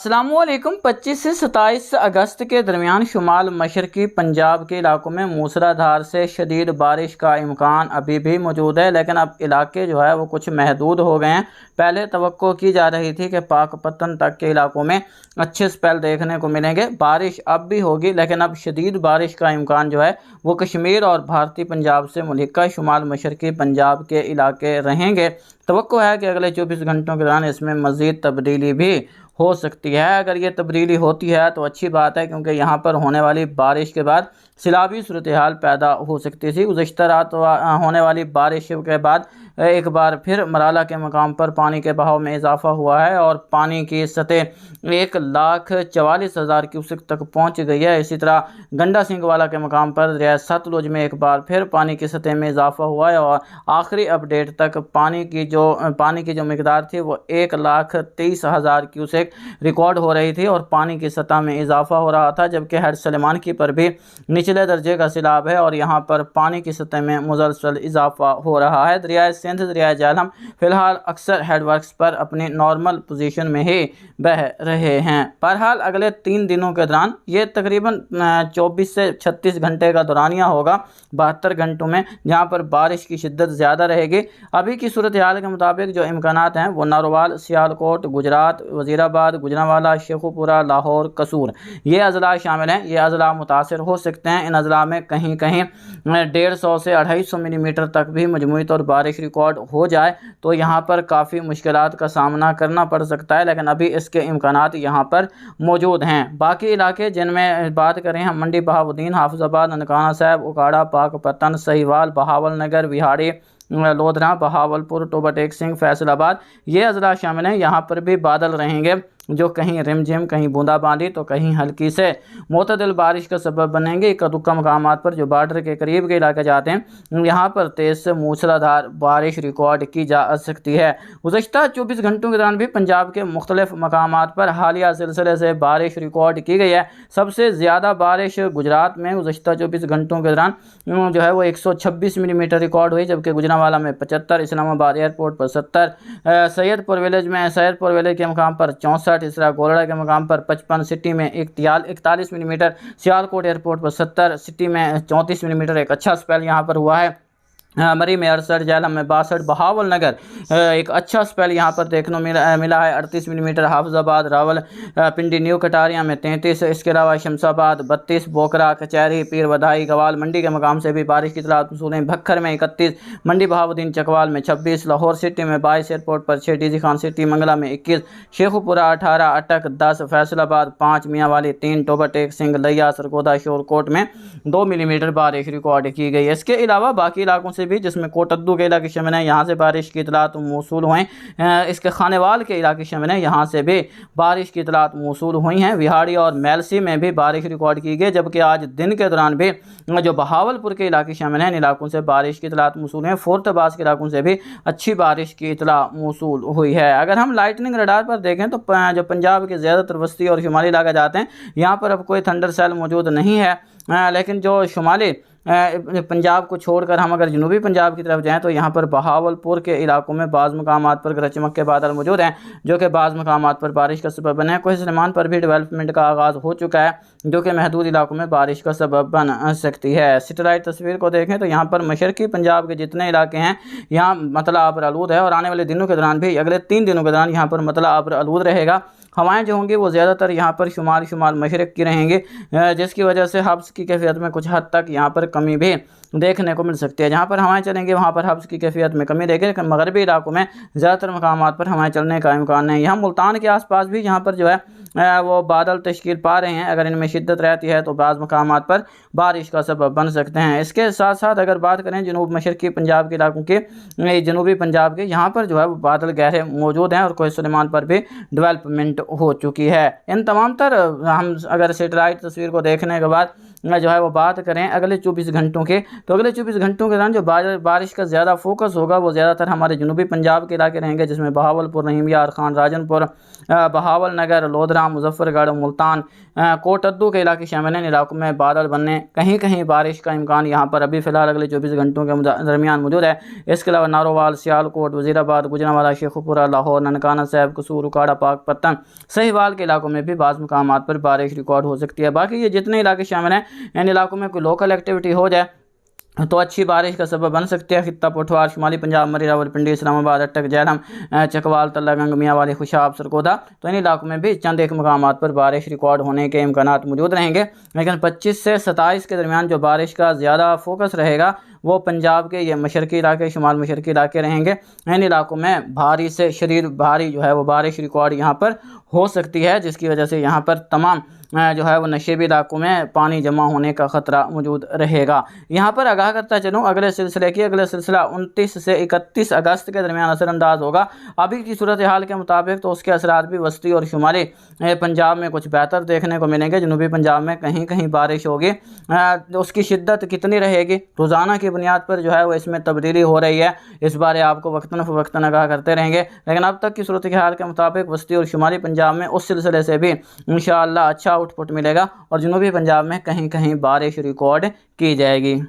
अस्सलामुअलैकुम। 25 से 27 अगस्त के दरमियान शुमाल मशरकी पंजाब के इलाकों में मूसलाधार से शदीद बारिश का इम्कान अभी भी मौजूद है, लेकिन अब इलाके जो है वो कुछ महदूद हो गए हैं। पहले तवक्को की जा रही थी कि पाकपतन तक के इलाकों में अच्छे स्पेल देखने को मिलेंगे, बारिश अब भी होगी, लेकिन अब शदीद बारिश का इम्कान जो है वो कश्मीर और भारतीय पंजाब से मुल्हिका शुमाल मशरकी पंजाब के इलाके रहेंगे। तवक्को है कि अगले 24 घंटों के दौरान इसमें मज़ीद तब्दीली भी हो सकती है। अगर ये तब्दीली होती है तो अच्छी बात है, क्योंकि यहाँ पर होने वाली बारिश के बाद सैलाबी सूरत हाल पैदा हो सकती थी। गुज़श्ता रात होने वाली बारिश के बाद एक बार फिर मराला के मकाम पर पानी के बहाव में इजाफा हुआ है और पानी की सतह 1,44,000 क्यूसेक तक पहुँच गई है। इसी तरह गंडा सिंह वाला के मकाम पर दरिया सतलुज में एक बार फिर पानी की सतह में इजाफा हुआ है और आखिरी अपडेट तक पानी की जो मिकदार थी वो 1,23,000 क्यूसेक रिकॉर्ड हो रही थी और पानी की सतह में इजाफा हो रहा था, जबकि हेड सलेमान की पर भी निचले दर्जे का सैलाब है और यहाँ पर पानी की सतह में मुसलसल इजाफा हो रहा है। दरिया सिंध, दरिया झेलम फिलहाल अक्सर हेडवर्क्स पर अपनी नॉर्मल पोजीशन में ही बह रहे हैं। बहरहाल अगले 3 दिनों के दौरान ये तकरीबन 24 से 36 घंटे का दौरानिया होगा 72 घंटों में, जहाँ पर बारिश की शिद्दत ज़्यादा रहेगी। अभी की सूरत हाल के मुताबिक जो इम्कानात हैं वो नारोवाल, सियालकोट, गुजरात, वजीराबाद, गुजरांवाला, शेखुपुरा, लाहौर, कसूर ये अजला शामिल हैं। ये अजला मुतासर हो सकते हैं। इन अजला में कहीं कहीं 150 से 250 मिलीमीटर तक भी मजमूई तौर बारिश रिकॉर्ड हो जाए तो यहाँ पर काफ़ी मुश्किलात का सामना करना पड़ सकता है, लेकिन अभी इसके इम्कानात यहाँ पर मौजूद हैं। बाकी इलाके जिनमें बात करें हम मंडी बहाउद्दीन, हाफिजाबाद, ननकाना साहब, उकाड़ा, पाकपतन, सहीवाल, बहावल नगर, विहाड़ी, लोधरा, बहावलपुर, टोबा टेक सिंह, फैसलाबाद ये अजला शामिल हैं। यहाँ पर भी बादल रहेंगे जो कहीं रिमझिम, कहीं बूंदाबांदी तो कहीं हल्की से मोतदिल बारिश का सबब बनेंगे। एक दुक्का मकामात पर जो बार्डर के करीब के इलाके जाते हैं यहाँ पर तेज़ से मूसलाधार बारिश रिकॉर्ड की जा सकती है। गुज़श्ता 24 घंटों के दौरान भी पंजाब के मुख्तलिफ मकामात पर हालिया सिलसिले से बारिश रिकॉर्ड की गई है। सबसे ज़्यादा बारिश गुजरात में गुज़श्ता 24 घंटों के दौरान जो है वो 126 मिलीमीटर रिकॉर्ड हुई, जबकि गुजरांवाला में 75, इस्लामाबाद एयरपोर्ट पर 70, सैयदपुर विलेज के मकाम पर 64, इस तरह गोलड़ा के मकाम पर 55, सिटी में 41 मिलीमीटर, सियालकोट एयरपोर्ट पर 70, सिटी में 34 मिलीमीटर एक अच्छा स्पेल यहाँ पर हुआ है। मरी में 68, झेलम में 62, बहावल नगर एक अच्छा स्पेल यहाँ पर देखने मिला है 38 मिलीमीटर, हाफिजाबाद, रावल पिंडी, न्यू कटारिया में 33, इसके अलावा शमशाबाद 32, बोकरा, कचहरी, पीर बधाई, गवाल मंडी के मकाम से भी बारिश की इतलात मौसूल हैं। भक्खर में 31, मंडी बहाउद्दीन चकवाल में 26, लाहौर सिटी में 22, एयरपोर्ट पर 6, डीजी खान सिटी मंगला में 21, शेखुपुरा 18, अटक 10, फैसलाबाद 5, मियांवाली 3, टोबा टेक सिंह, लिया, सरगोदा, शोरकोट में 2 मिलीमीटर बारिश रिकॉर्ड की गई। इसके अलावा बाकी इलाकों से भी, जिसमें कोटद्दू के इलाके शामिल हैं, यहाँ से बारिश की इतलात मौसूल हुई। इसके खानेवाल के इलाके शामिल हैं, यहाँ से भी बारिश की इतलात मौसूल हुई हैं। विहाड़ी और मेलसी में भी बारिश रिकॉर्ड की गई, जबकि आज दिन के दौरान भी जो बहावलपुर के इलाके शामिल हैं इन इलाकों से बारिश की इतलात मौसूल हैं। फोर्तबास के इलाकों से भी अच्छी बारिश की इतला मौसूल हुई है। अगर हम लाइटनिंग रडार पर देखें तो जो पंजाब के ज़्यादातर वस्ती और शुमाली इलाके जाते हैं यहाँ पर अब कोई थंडर सेल मौजूद नहीं है, लेकिन जो शुमाली पंजाब को छोड़कर हम अगर जनूबी पंजाब की तरफ जाएं तो यहाँ पर बहावलपुर के इलाकों में बाज़ मकामात पर गरज चमक के बादल मौजूद हैं, जो कि बाज़ मकामात पर बारिश का सबब बने हैं। कोई सलेमान पर भी डेवलपमेंट का आगाज़ हो चुका है, जो कि महदूद इलाकों में बारिश का सबब बन सकती है। सैटेलाइट तस्वीर को देखें तो यहाँ पर मशरकी पंजाब के जितने इलाके हैं यहाँ मतला आबर आलूद है और आने वाले दिनों के दौरान भी, अगले 3 दिनों के दौरान यहाँ पर मतला आबर आलूद रहेगा। हवाएं जो होंगी वो ज़्यादातर यहाँ पर शुमाल मशरक़ की रहेंगी, जिसकी वजह से हब्स की कैफियत में कुछ हद तक यहाँ पर कमी भी देखने को मिल सकती है। जहाँ पर हवाएं चलेंगी वहाँ पर हब्स की कैफियत में कमी रहेगी, लेकिन मगरबी इलाकों में ज़्यादातर मकामात पर हवाएं चलने का इम्कान नहीं। यहाँ मुल्तान के आसपास भी यहाँ पर जो है वो बादल तश्कील पा रहे हैं। अगर इनमें शिद्दत रहती है तो बाज़ मकामात पर बारिश का सबब बन सकते हैं। इसके साथ साथ अगर बात करें जनूब मशरक़ी पंजाब के इलाकों के, जनूबी पंजाब के, यहाँ पर जो है वो बादल गहरे मौजूद हैं और कोई सुलेमान पर भी डेवलपमेंट हो चुकी है। इन तमाम तर हम अगर सैटेलाइट तस्वीर को देखने के बाद जो है वो बात करें अगले 24 घंटों के, तो अगले 24 घंटों के दौरान जो बारिश का ज़्यादा फोकस होगा वो ज़्यादातर हमारे जनूबी पंजाब के इलाके रहेंगे, जिसमें बहावलपुर, रहीम यार खान, राजनपुर, बहावल नगर, लोधरा, मुजफ्फरगढ़, मुल्तान, कोटद्दू के इलाके शामिल हैं। इन इलाकों में बादल बनने, कहीं कहीं बारिश का इम्कान यहाँ पर अभी फ़िलहाल अगले 24 घंटों के दरमियान मौजूद है। इसके अलावा नारोवाल, सियालकोट, वजीराबाद, गुजरांवाला, शेखुपुरा, लाहौर, ननकाना साहिब, कसूर, उकाड़ा, पाकपतन, सहीवाल के इलाकों में भी बाज़ मुकामात पर बारिश रिकॉर्ड हो सकती है। बाकी ये जितने इलाके शामिल हैं, इन इलाकों में कोई लोकल एक्टिविटी हो जाए तो अच्छी बारिश का सबब बन सकती है। खित्ता पोठवार, शुमाली पंजाब, मरी, रावलपिंडी, इस्लामाबाद, अटक, झेलम, चकवाल, तल्ला, गंग, मियांवाली, खुशाब, सरगोदा, तो इन इलाकों में भी चंद एक मकामात पर बारिश रिकॉर्ड होने के इम्कानात मौजूद रहेंगे। लेकिन 25 से 27 के दरमियान जो बारिश का ज़्यादा फोकस रहेगा वो पंजाब के ये मशरकी इलाके, शुमाल मशरकी इलाके रहेंगे। इन इलाकों में भारी से शदीद भारी जो है वो बारिश रिकॉर्ड यहाँ पर हो सकती है, जिसकी वजह से यहाँ पर तमाम जो है वो नशेबी इलाकों में पानी जमा होने का ख़तरा मौजूद रहेगा। यहाँ पर आगाह करता चलूँ अगले सिलसिला 29 से 31 अगस्त के दरमियान असरअंदाज होगा। अभी की सूरत हाल के मुताबिक तो उसके असरात भी वस्ती और शुमाली पंजाब में कुछ बेहतर देखने को मिलेंगे। जनूबी पंजाब में कहीं कहीं बारिश होगी, उसकी शिद्दत कितनी रहेगी रोज़ाना की बुनियाद पर जो है वो इसमें तब्दीली हो रही है। इस बारे आपको वक्तन फ़वक्तन आगाह करते रहेंगे। लेकिन अब तक की सूरत हाल के मुताबिक वस्ती और शुमाली पंजाब में उस सिलसिले से भी इंशाअल्लाह अच्छा आउटपुट मिलेगा और जनूबी पंजाब में कहीं कहीं बारिश रिकॉर्ड की जाएगी।